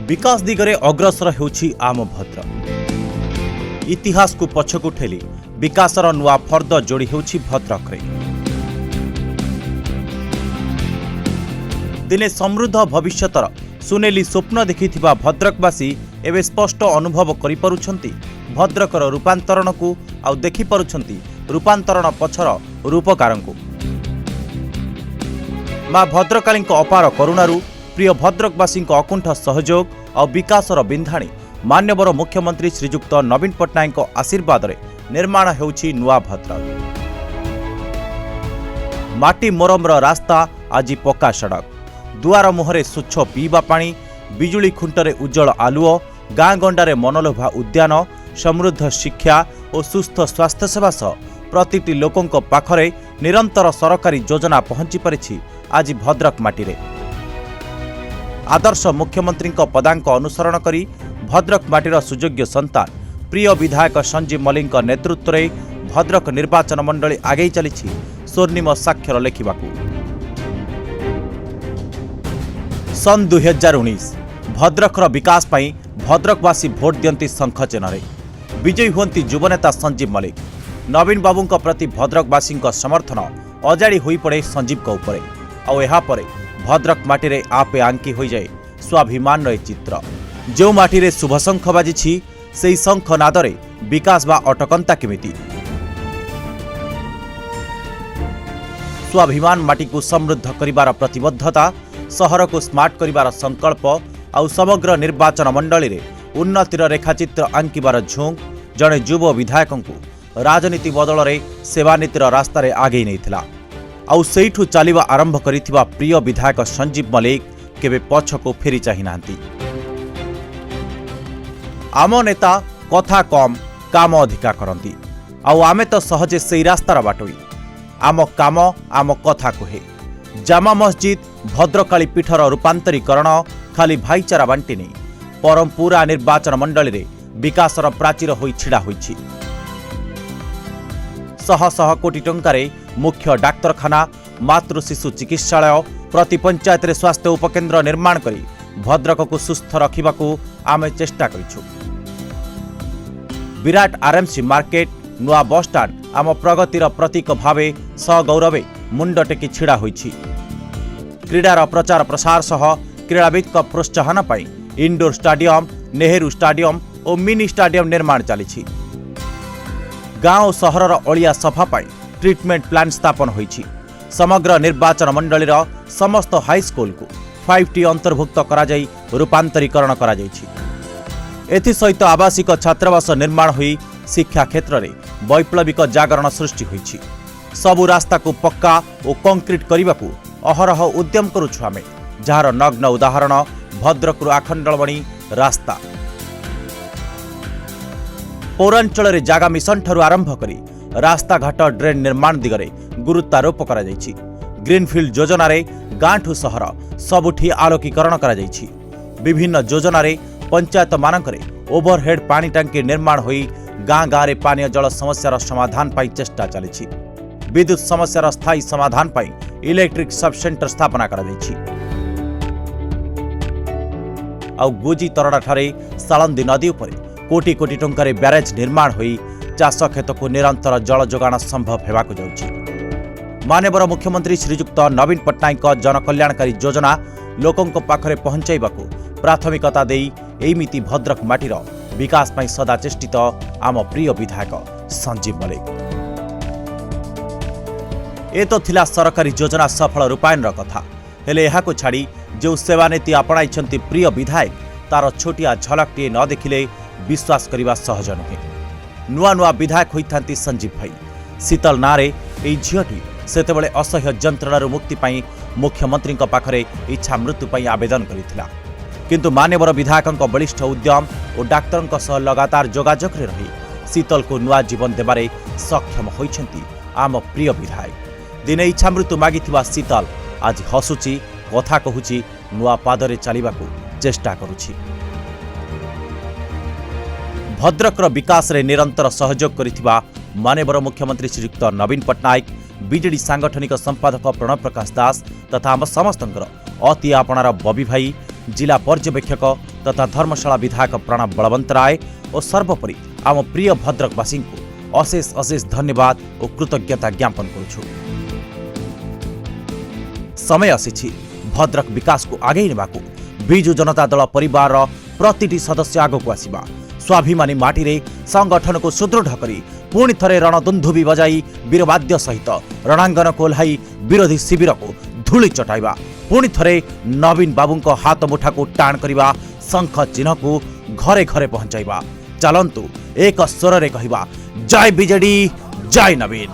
विकास दिगरे अग्रसर हेउछि आम भद्रक। इतिहास को पछकु ठेली विकासर नुआ फर्द जोड़ी हेउछि भद्रक रे। दिने समृद्ध भविष्यतर सुनेली स्वप्न देखिथिबा भद्रकवासी एवं स्पष्ट अनुभव करि पारुछंती भद्रकर रूपांतरण को आउ देखि पारुछंती रूपांतरण पछर रूपकार को। मां भद्रकाली अपार करुणारू प्रिय भद्रकवासी अकुंठ सहयोग और विकासर बिंधाणी मान्यवर मुख्यमंत्री श्रीजुक्त नवीन पट्टनायक आशीर्वाद रे निर्माण हेउछि नुआ भद्रक। माटी मोरमर रास्ता आज पक्का सड़क, दुआर मुहरे स्वच्छ पीवा पानी, बिजुली खुंटरे उज्जवल आलुओ, गाँ गंडारे मनलोभा उद्यान, समृद्ध शिक्षा और सुस्थ स्वास्थ्य सेवा सह प्रतिटी लोकंक पाखरे निरंतर सरकारी योजना पहुंची पारिछि आज भद्रक माटीरे। आदर्श मुख्यमंत्री पदांक अनुसरण करी भद्रक माटीर सुयोग्य संतान प्रिय विधायक संजीव मल्लिक नेतृत्व में भद्रक निर्वाचन मंडली आगे चली स्वर्णिम साक्षर लेखिबाकू। सन 2019 भद्रकर विकास पाई भद्रकवासी भोट दियंती शंख चिन्ह विजयी हुंती युवनेता संजीव मल्लिक। नवीन बाबूंक प्रति भद्रकवासी समर्थन अजाड़ी होई पड़े संजीव उपरे आउ एहा परे भद्रक माटीरे आपे आंकी हो जाए स्वाभिमान चित्र। जो माटीरे शुभ शंख बाजिछि सेही शंख नादरे विकास बा अटकंता केमिति। स्वाभिमान माटी को समृद्ध करिबार प्रतिबद्धता, सहर को स्मार्ट करिबार संकल्प आउ समग्र निर्वाचन मंडली रे उन्नतिर रेखाचित्र आंकिबार झुंक जड़े युव विधायक को राजनीति बदल रे सेवानीतिर रास्तार आगे नहीं आउ सेठू चलिबा आरंभ करिथिबा प्रिय विधायक संजीव मल्लिक केबे पछको फेरी चाहि नांती। आम नेता कथा कम काम अधिका करंती आउ आमे तो सहजे सेई रास्तार बाटोई। आम काम आम कथा कहे। जामा मस्जिद भद्रकाली पीठर रूपांतरीकरण खाली भाईचारा बांटी नहीं परम पूरा निर्वाचन मंडली रे विकासर प्राचीर होई छिड़ा होईछि। शह शह कोटी टंकारे मुख्य डाक्तरखाना, मातृ शिशु चिकित्सालय, प्रति पंचायत रे स्वास्थ्य उपकेन्द्र निर्माण करी भद्रक को सुस्थ रखिबाकू आमे चेष्टा करिछु। विराट आरएमसी मार्केट, नुआ बस स्टाण्ड आम प्रगतिर प्रतीक भावे सगौरवे मुंड टेकी छिड़ा होईछि। क्रीडार प्रचार प्रसार सह क्रीड़ाविद प्रोत्साहन पाई इंडोर स्टाडियम, नेहरू स्टाडियम और मिनी स्टाडियम निर्माण चली। गाँव और सहरर अलिया सफा पाई ट्रिटमेंट प्लान स्थापन होईछि। समग्र निर्वाचन मंडलीर समस्त हाईस्कूल को 5T अंतर्भुक्त करा जाई रूपांतरीकरण करा जाईछि। एथिसहित आवासिक छात्रावास निर्माण होई शिक्षा क्षेत्र में वैप्लविक जागरण सृष्टि होईछि। सबु रास्ता को पक्का और कंक्रीट करने अहरह उद्यम करुछु आमे, जार नग्न उदाहरण भद्रकरू आखंडलमणि रास्ता। पौरांचल जागा मिशन ठारू आरंभ करी रास्ता घाट ड्रेन निर्माण दिगरे गुरुत्वारोप करा जायछि। ग्रीनफिल्ड योजना रे गांठू सहर सबुठी आलोकीकरण करा जायछि। विभिन्न योजना रे पंचायत मानकरे ओवरहेड पानी टांकी निर्माण होई गाँ गाँव में पानीय जल समस्यार समाधान पाई चेष्टा चली। विद्युत समस्यार स्थायी समाधान पाई इलेक्ट्रिक सब सेंटर स्थापना करा जायछि। आउ गुजी तरड़ा ठारे सालंदी नदी उपरे कोटी कोटी टंकारे ब्यारेज निर्माण होई चाष खेत को निरंतर जल जोगाण संभव हेबाकु जाउछि। माननीय मुख्यमंत्री श्रीजुक्त नवीन पट्टनायक जनकल्याणकारी योजना लोकंक पाखरे पहुंचाइबाकू प्राथमिकता देई एमिति भद्रक माटीर विकास पाई सदा चेष्टित आम प्रिय विधायक संजीव मल्लिक। ए तो थिला सरकारी योजना सफल रूपायनर कथा, हेले एहाको छाड़ी जो सेवानीति आपणाइछंती प्रिय विधायक तार छोटिया झलकटीए न देखिले विश्वास करने सहज नुहे। नुआ नुआ विधायक होइथांती संजीव भाई। शीतल नारे एई झियटी सेतेबेले असह्य जंत्रणार मुक्ति पाई मुख्यमंत्री पाखरे इच्छा मृत्यु पाई आवेदन करिथिला, किंतु मान्यवर विधायकंक बलिष्ठ उद्यम और डाक्तरंक सह लगातार जोगाजोग रे रही शीतल को नुआ जीवन देबारे सक्षम होइछंती आम प्रिय विधायक। दिने इच्छा मृत्यु मागिथिबा शीतल आज हसुची, कथा कहुची, नुआ पादरे चलिबाकू चेष्टा करुछि। भद्रकर विकास रे निरंतर सहयोग करिथिबा माननीय मुख्यमंत्री श्रीयुक्त नवीन पट्टनायक, बीजेडी सांगठनिक संपादक प्रणव प्रकाश दास तथा आम समस्तंकर अति आपणार बबी भाई, जिला पर्यवेक्षक तथा धर्मशाला विधायक प्रणव बलवंत राय और सर्वोपरि आम प्रिय भद्रकवासी को अशेष अशेष धन्यवाद और कृतज्ञता ज्ञापन करुछु। समय आसी भद्रक विकास को आगे नेबाकू बिजु जनता दल परिवार प्रतिटी सदस्य आगक आसिबा स्वाभिमानी माटी रे संगठन को सुदृढ़ करी पुणी थरे रणदुंधुबी बजाई वीरवाद्य सहित रणांगन को ओह्लाई विरोधी शिविर को धूली चटाइबा पुणी थरे नवीन बाबू को हाथ मुठा को टाण करिबा शंख चिन्ह को घरे घरे पहुंचाइबा। चलंतु एक स्वर रे कहिबा जय बीजेडी जय नवीन।